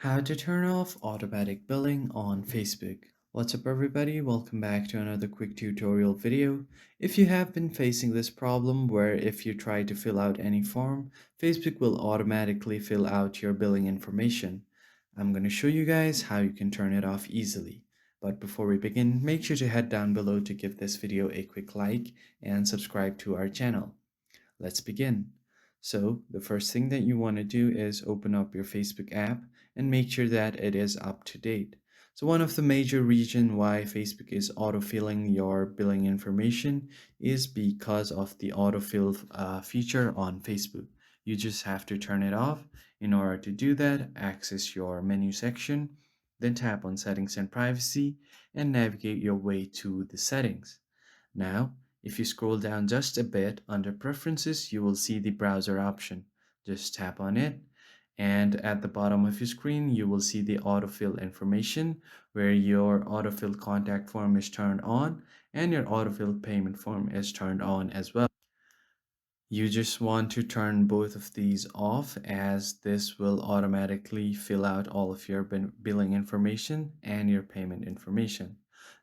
How to turn off automatic billing on Facebook. What's up everybody, welcome back to another quick tutorial video. If you have been facing this problem where if you try to fill out any form, Facebook will automatically fill out your billing information. I'm going to show you guys how you can turn it off easily. But before we begin, make sure to head down below to give this video a quick like and subscribe to our channel. Let's begin. So the first thing that you want to do is open up your Facebook app and make sure that it is up to date. So one of the major reasons why Facebook is autofilling your billing information is because of the autofill feature on Facebook. You just have to turn it off. In order to do that, access your menu section, then tap on Settings and Privacy and navigate your way to the settings. Now, if you scroll down just a bit under Preferences, you will see the browser option. Just tap on it, and at the bottom of your screen, you will see the autofill information where your autofill contact form is turned on and your autofill payment form is turned on as well. You just want to turn both of these off as this will automatically fill out all of your billing information and your payment information.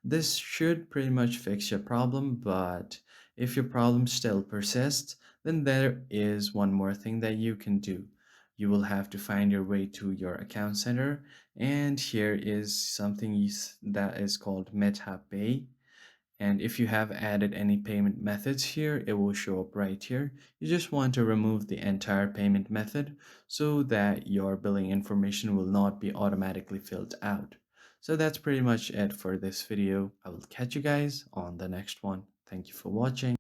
This should pretty much fix your problem, but if your problem still persists, then there is one more thing that you can do. You will have to find your way to your account center, and here is something that is called MetaPay. And if you have added any payment methods here, it will show up right here. You just want to remove the entire payment method so that your billing information will not be automatically filled out. So that's pretty much it for this video. I will catch you guys on the next one. Thank you for watching.